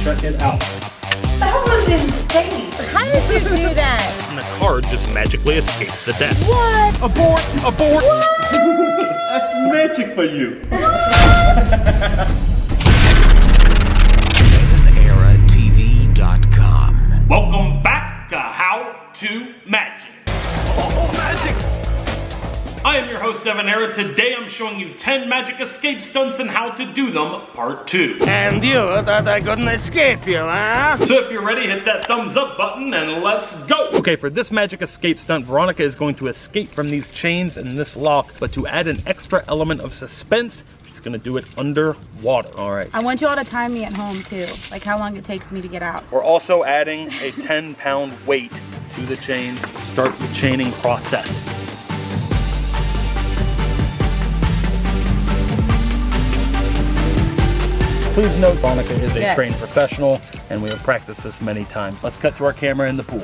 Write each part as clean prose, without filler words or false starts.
check it out. That was insane. How did you do that? And the card just magically escaped the deck. What? Abort! Abort! What? That's magic for you. EvanEraTV.com. Welcome back to How to Magic. Oh, magic! I am your host, EvanEra. Today I'm showing you 10 magic escape stunts and how to do them, part 2. And you thought I couldn't escape you, huh? So if you're ready, hit that thumbs up button and let's go! Okay, for this magic escape stunt, Veronica is going to escape from these chains and this lock, but to add an extra element of suspense, she's gonna do it underwater. All right. I want you all to time me at home too, like how long it takes me to get out. We're also adding a 10-pound weight to the chains to start the chaining process. Please note, Veronica is a trained professional, and we have practiced this many times. Let's cut to our camera in the pool.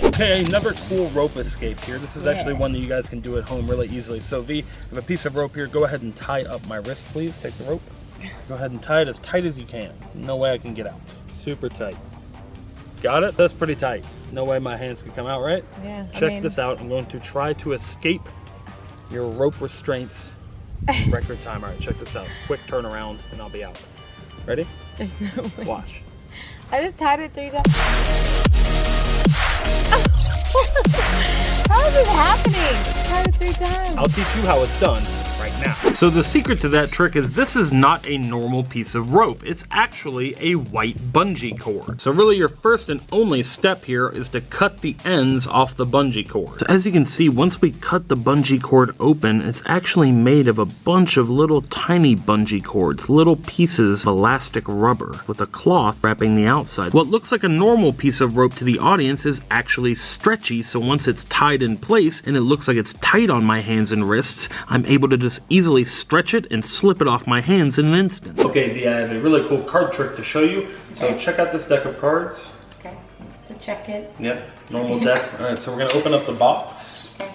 Okay, another cool rope escape here. This is actually one that you guys can do at home really easily. So V, I have a piece of rope here. Go ahead and tie up my wrist, please. Take the rope. Go ahead and tie it as tight as you can. No way I can get out. Super tight. Got it? That's pretty tight. No way my hands can come out, right? Yeah. Check this out. I'm going to try to escape your rope restraints in record time. All right, check this out. Quick turnaround and I'll be out. Ready? There's no way. Watch. I just tied it 3 times. How is this happening? Tied it 3 times. I'll teach you how it's done right now. So the secret to that trick is this is not a normal piece of rope. It's actually a white bungee cord. So really your first and only step here is to cut the ends off the bungee cord. So as you can see, once we cut the bungee cord open, it's actually made of a bunch of little tiny bungee cords, little pieces of elastic rubber with a cloth wrapping the outside. What looks like a normal piece of rope to the audience is actually stretchy, so once it's tied in place and it looks like it's tight on my hands and wrists, I'm able to just easily stretch it and slip it off my hands in an instant. Okay, I have a really cool card trick to show you. So check out this deck of cards. Okay, to check it. Yep, normal deck. All right, so we're gonna open up the box. Okay.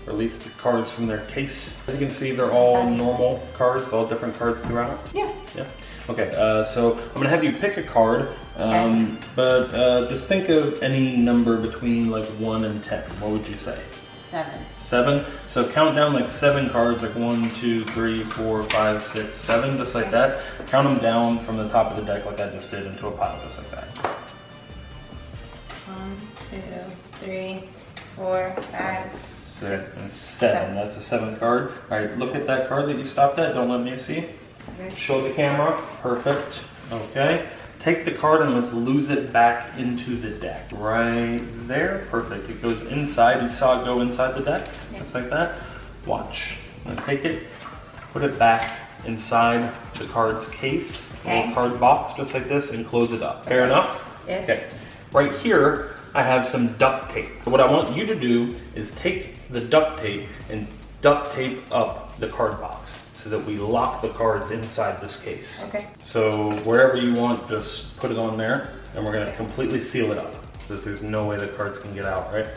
Release the cards from their case. As you can see, they're all normal cards, all different cards throughout. Yeah. Yeah. Okay, so I'm gonna have you pick a card, but just think of any number between like 1 and 10. What would you say? 7. 7. So count down like 7 cards, like 1, 2, 3, 4, 5, 6, 7, just like that. Count them down from the top of the deck like I just did into a pile, just like that. 1, 2, 3, 4, 5, 6, and 7. That's the 7th card. All right, look at that card that you stopped at. Don't let me see. Okay. Show the camera. Perfect. Okay. Take the card and let's lose it back into the deck. Right there. Perfect. It goes inside. You saw it go inside the deck? Yes. Just like that. Watch. Now take it, put it back inside the card's case, little card box, just like this, and close it up. Fair enough? Yes. Okay. Right here, I have some duct tape. So what I want you to do is take the duct tape and duct tape up the card box so that we lock the cards inside this case. Okay. So wherever you want, just put it on there, and we're gonna completely seal it up so that there's no way the cards can get out, right?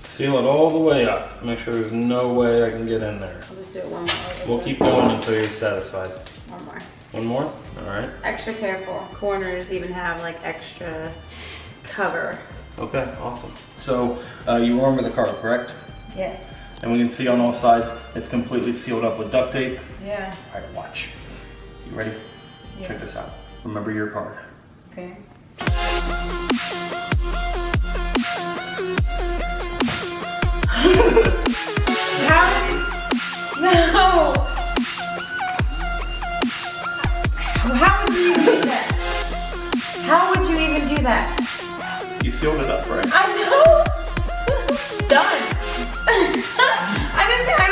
Seal it all the way up. Make sure there's no way I can get in there. I'll just do it one more. We'll keep going until you're satisfied. One more. One more? All right. Extra careful. Corners even have like extra cover. Okay, awesome. So you armor the card, correct? Yes. And we can see on all sides, it's completely sealed up with duct tape. Yeah. All right, watch. You ready? Yeah. Check this out. Remember your card. Okay. No! How would you even do that? How would you even do that? You sealed it up, right? I know! Stunned! I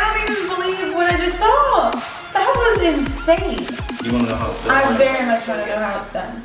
don't even believe what I just saw! That was insane! You want to know how it's done? I very much want to know how it's done.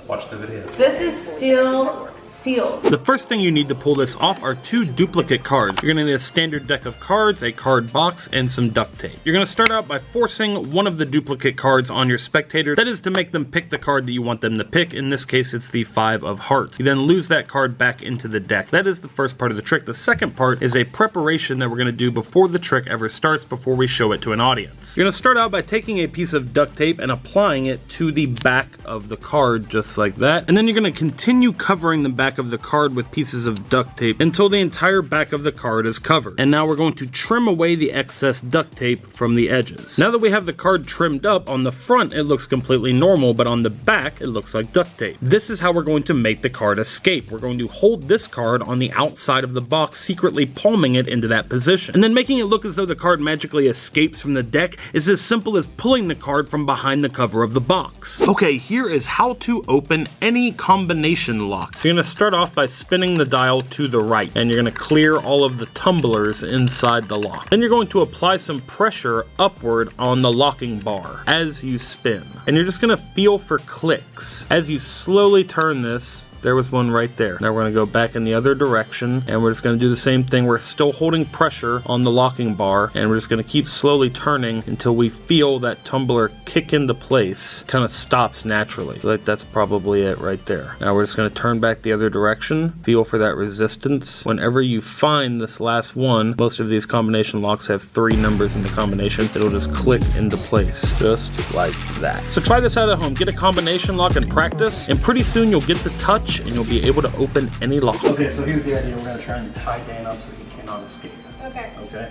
Watch the video. This is still sealed. The first thing you need to pull this off are 2 duplicate cards. You're gonna need a standard deck of cards, a card box, and some duct tape. You're gonna start out by forcing one of the duplicate cards on your spectator. That is to make them pick the card that you want them to pick. In this case, it's the 5 of hearts. You then lose that card back into the deck. That is the first part of the trick. The second part is a preparation that we're gonna do before the trick ever starts, before we show it to an audience. You're gonna start out by taking a piece of duct tape and applying it to the back of the card, just like that. And then you're gonna continue covering the back of the card with pieces of duct tape until the entire back of the card is covered. And now we're going to trim away the excess duct tape from the edges. Now that we have the card trimmed up, on the front it looks completely normal, but on the back it looks like duct tape. This is how we're going to make the card escape. We're going to hold this card on the outside of the box, secretly palming it into that position. And then making it look as though the card magically escapes from the deck is as simple as pulling the card from behind the cover of the box. Okay, here is how to open any combination lock. So you're gonna start off by spinning the dial to the right, and you're gonna clear all of the tumblers inside the lock. Then you're going to apply some pressure upward on the locking bar as you spin. And you're just gonna feel for clicks. As you slowly turn this, there was one right there. Now we're gonna go back in the other direction, and we're just gonna do the same thing. We're still holding pressure on the locking bar, and we're just gonna keep slowly turning until we feel that tumbler kick into place. Kind of stops naturally. Like that's probably it right there. Now we're just gonna turn back the other direction, feel for that resistance. Whenever you find this last one, most of these combination locks have 3 numbers in the combination. It'll just click into place, just like that. So try this out at home. Get a combination lock and practice, and pretty soon you'll get the touch and you'll be able to open any lock. Okay, so here's the idea. We're gonna try and tie Dan up so he cannot escape. Okay. Okay?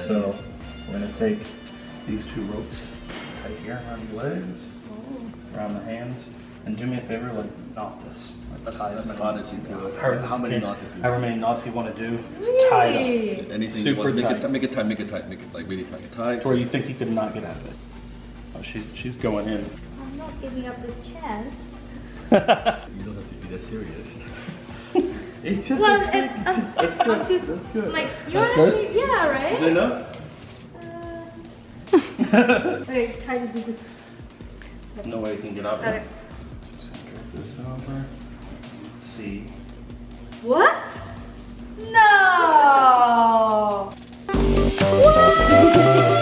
So we're gonna take these 2 ropes, tie here around the legs, around the hands, and do me a favor, like knot this. Like tie as many as you could. How many knots? However many knots you want to do, just tie it up. Anything super you want. tight. Make it tight, make it like really tight. To where you think you could not get out of it. Oh, she's going in. I'm not giving up this chance. You don't have to be that serious. It's just Well, I'll choose, like, you want to see, yeah, right? Is it enough? Okay, try to do this. No way you can get out of it. Okay. Just gonna drag this over. Let's see. What? No!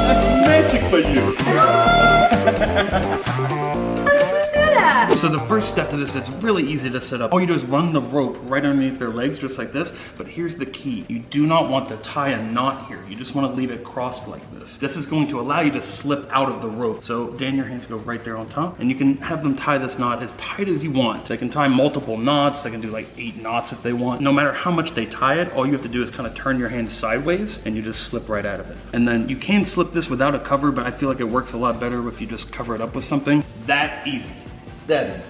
That's magic for you! How did you do that? So the first step to this, it's really easy to set up. All you do is run the rope right underneath their legs just like this, but here's the key. You do not want to tie a knot here. You just want to leave it crossed like this. This is going to allow you to slip out of the rope. So Dan, your hands go right there on top, and you can have them tie this knot as tight as you want. They can tie multiple knots. They can do like 8 knots if they want. No matter how much they tie it, all you have to do is kind of turn your hands sideways, and you just slip right out of it. And then you can slip this without a cover, but I feel like it works a lot better if you just cover it up with something. That easy. That is.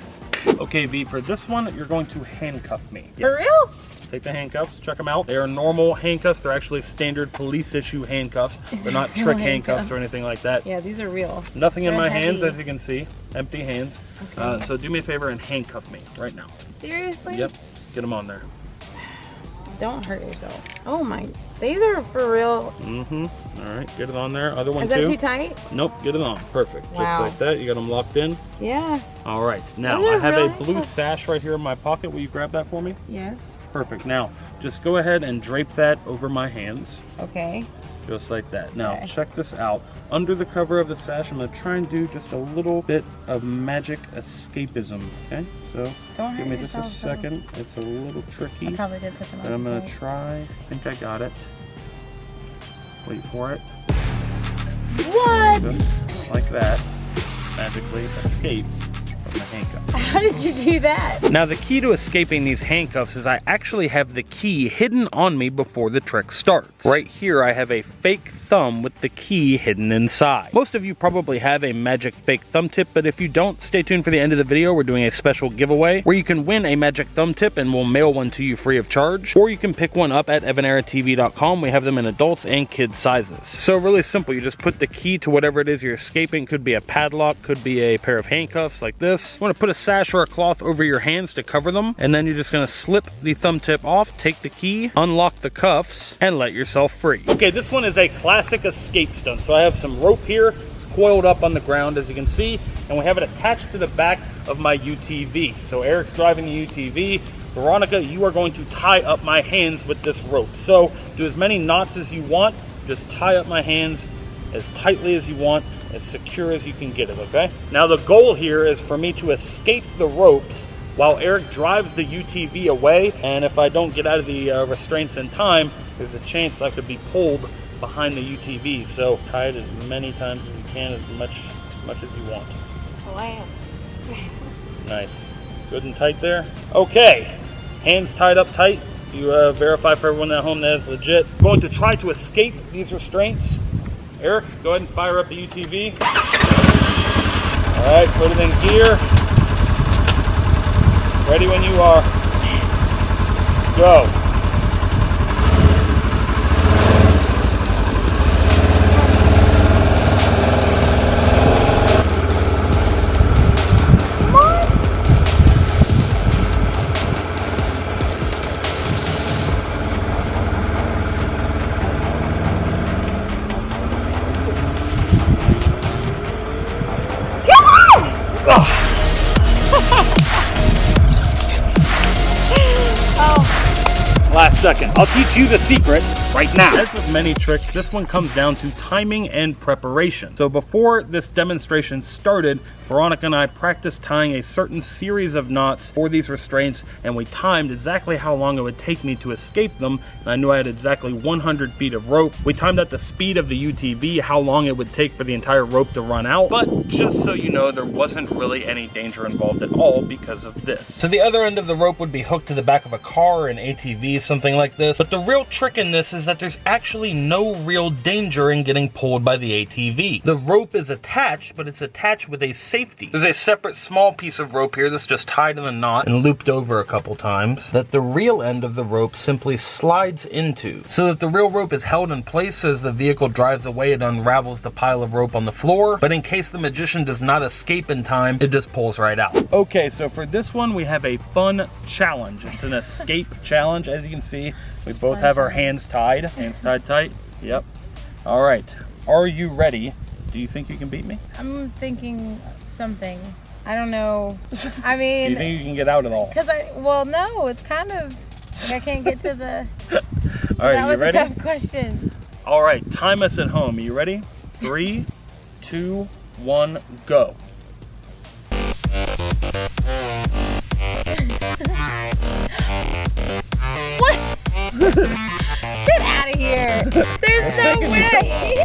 Okay, V, for this one, you're going to handcuff me. For real? Take the handcuffs, check them out. They are normal handcuffs. They're actually standard police issue handcuffs. They're not trick handcuffs or anything like that. Yeah, these are real. Nothing in They're my heavy. hands, as you can see. Empty hands. Okay. So do me a favor and handcuff me right now. Seriously? Yep, get them on there. Don't hurt yourself. Oh my, these are for real. Mm-hmm. All right, get it on there. Other one Is that too. too tight? Nope, get it on. Perfect. Wow. Just like that. You got them locked in. Yeah. All right. Now Those are I have real a blue handcuffs. sash right here in my pocket. Will you grab that for me? Yes. Perfect. Now just go ahead and drape that over my hands. Okay. Just like that. Now Okay. check this out. Under the cover of the sash, I'm gonna try and do just a little bit of magic escapism. Okay, so Don't give hurt me just a yourself, though. second. It's a little tricky, I probably did put them on. but I'm gonna tight. try. I think I got it. Wait for it. What? Just like that. Magically escape from the handcuff. How did you do that? Now the key to escaping these handcuffs is I actually have the key hidden on me before the trick starts. Right here I have a fake thumb with the key hidden inside. Most of you probably have a magic fake thumb tip, but if you don't, stay tuned for the end of the video. We're doing a special giveaway where you can win a magic thumb tip and we'll mail one to you free of charge, or you can pick one up at EvanEraTV.com. We have them in adults and kids sizes. So really simple, you just put the key to whatever it is you're escaping. Could be a padlock, could be a pair of handcuffs like this. You want to put a sash or a cloth over your hands to cover them, and then you're just gonna slip the thumb tip off, take the key, unlock the cuffs, and let yourself free. Okay, this one is a classic escape stunt. So I have some rope here. It's coiled up on the ground, as you can see, and we have it attached to the back of my UTV. So Eric's driving the UTV. Veronica, you are going to tie up my hands with this rope. So do as many knots as you want. Just tie up my hands as tightly as you want, as secure as you can get it, okay? Now the goal here is for me to escape the ropes while Eric drives the UTV away, and if I don't get out of the restraints in time, there's a chance I could be pulled behind the UTV. So tie it as many times as you can, as much as you want. Oh, I am. Nice. Good and tight there. Okay, hands tied up tight. You verify for everyone at home that is legit. I'm going to try to escape these restraints. Eric, go ahead and fire up the UTV. All right, put it in gear. Ready when you are. Go. Last second. I'll teach you the secret right now. As with many tricks, this one comes down to timing and preparation. So before this demonstration started, Veronica and I practiced tying a certain series of knots for these restraints, and we timed exactly how long it would take me to escape them, and I knew I had exactly 100 feet of rope. We timed at the speed of the UTV how long it would take for the entire rope to run out, but just so you know, there wasn't really any danger involved at all because of this. So the other end of the rope would be hooked to the back of a car or an ATV, something like this, but the real trick in this is that there's actually no real danger in getting pulled by the ATV. The rope is attached, but it's attached with a safety. There's a separate small piece of rope here that's just tied in a knot and looped over a couple times that the real end of the rope simply slides into, so that the real rope is held in place. As the vehicle drives away, it unravels the pile of rope on the floor, but in case the magician does not escape in time, it just pulls right out. Okay, so for this one we have a fun challenge. It's an escape challenge. As you can see, we both have our hands tied. Hands tied tight. Yep. All right. Are you ready? Do you think you can beat me? I'm thinking something. I don't know. I mean, Do you think you can get out at all? Well, no, it's kind of like I can't get to the. All right, that was you ready? a tough question. All right, time us at home. Are you ready? 3, 2, 1, go. What? Get out of here! There's no way.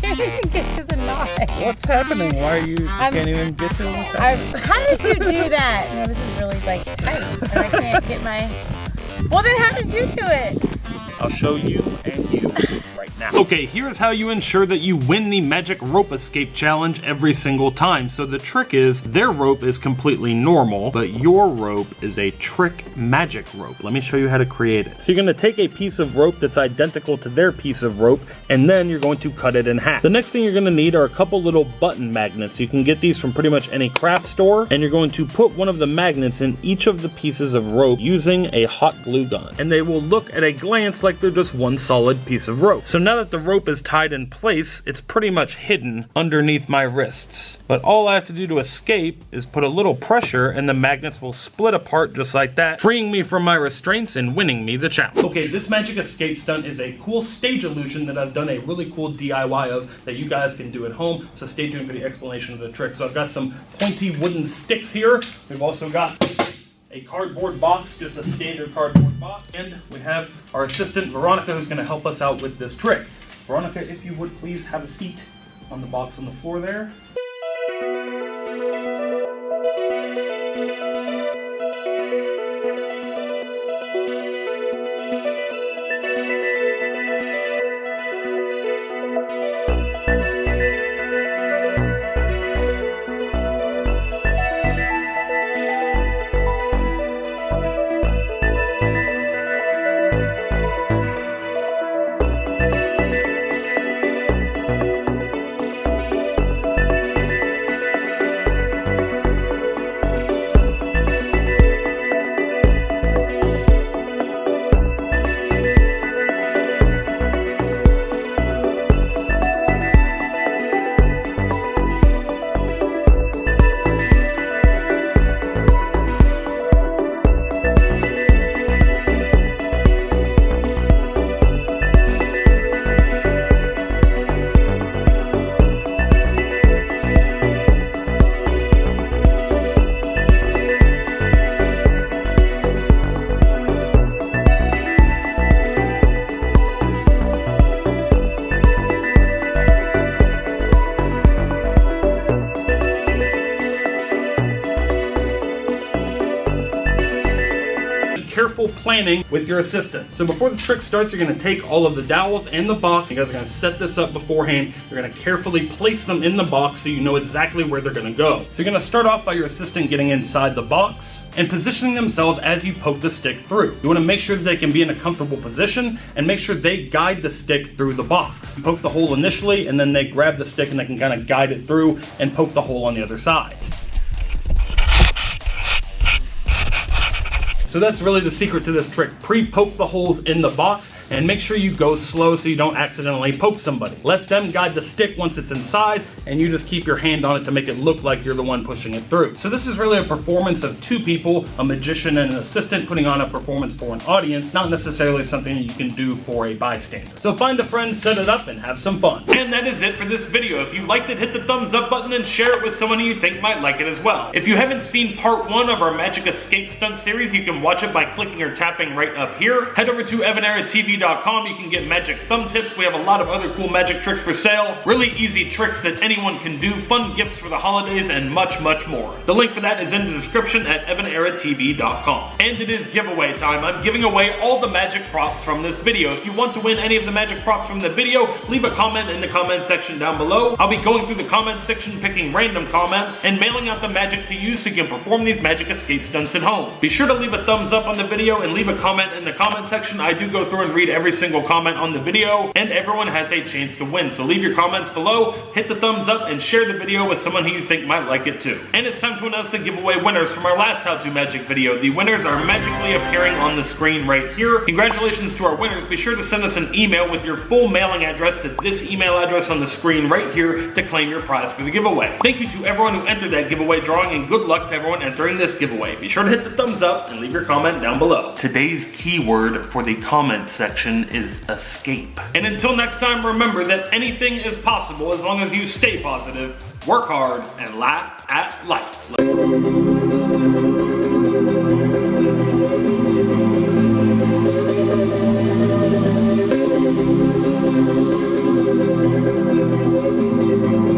Can't even get to the knot. What's happening? Why are you can't even get to it? How did you do that? No, this is really like tight, and I can't get my. Well, then how did you do it? I'll show you and you right now. Okay, here's how you ensure that you win the magic rope escape challenge every single time. So the trick is, their rope is completely normal, but your rope is a trick magic rope. Let me show you how to create it. So you're gonna take a piece of rope that's identical to their piece of rope, and then you're going to cut it in half. The next thing you're gonna need are a couple little button magnets. You can get these from pretty much any craft store, and you're going to put one of the magnets in each of the pieces of rope using a hot glue gun. And they will look at a glance like they're just one solid piece of rope. So now that the rope is tied in place, it's pretty much hidden underneath my wrists. But all I have to do to escape is put a little pressure and the magnets will split apart just like that, freeing me from my restraints and winning me the challenge. Okay, this magic escape stunt is a cool stage illusion that I've done a really cool DIY of that you guys can do at home. So stay tuned for the explanation of the trick. So I've got some pointy wooden sticks here. We've also got a cardboard box, just a standard cardboard box. And we have our assistant, Veronica, who's gonna help us out with this trick. Veronica, if you would please have a seat on the box on the floor there. careful planning with your assistant. So before the trick starts, you're gonna take all of the dowels and the box. You guys are gonna set this up beforehand. You're gonna carefully place them in the box so you know exactly where they're gonna go. So you're gonna start off by your assistant getting inside the box and positioning themselves as you poke the stick through. You wanna make sure that they can be in a comfortable position and make sure they guide the stick through the box. You poke the hole initially and then they grab the stick and they can kind of guide it through and poke the hole on the other side. So that's really the secret to this trick. Pre-poke the holes in the box and make sure you go slow so you don't accidentally poke somebody. Let them guide the stick once it's inside and you just keep your hand on it to make it look like you're the one pushing it through. So this is really a performance of two people, a magician and an assistant, putting on a performance for an audience, not necessarily something you can do for a bystander. So find a friend, set it up, and have some fun. And that is it for this video. If you liked it, hit the thumbs up button and share it with someone you think might like it as well. If you haven't seen part 1 of our Magic Escape Stunt series, you can watch it by clicking or tapping right up here. Head over to EvanEraTV.com. You can get magic thumb tips. We have a lot of other cool magic tricks for sale. Really easy tricks that anyone can do, fun gifts for the holidays, and much, much more. The link for that is in the description at EvanEraTV.com. And it is giveaway time. I'm giving away all the magic props from this video. If you want to win any of the magic props from the video, leave a comment in the comment section down below. I'll be going through the comment section, picking random comments, and mailing out the magic to you so you can perform these magic escape stunts at home. Be sure to leave a thumbs up on the video and leave a comment in the comment section. I do go through and read every single comment on the video, and everyone has a chance to win. So leave your comments below, hit the thumbs up, and share the video with someone who you think might like it too. And it's time to announce the giveaway winners from our last How To Magic video. The winners are magically appearing on the screen right here. Congratulations to our winners. Be sure to send us an email with your full mailing address to this email address on the screen right here to claim your prize for the giveaway. Thank you to everyone who entered that giveaway drawing, and good luck to everyone entering this giveaway. Be sure to hit the thumbs up and leave your comment down below. Today's keyword for the comment section is escape. And until next time, remember that anything is possible as long as you stay positive, work hard, and laugh at life.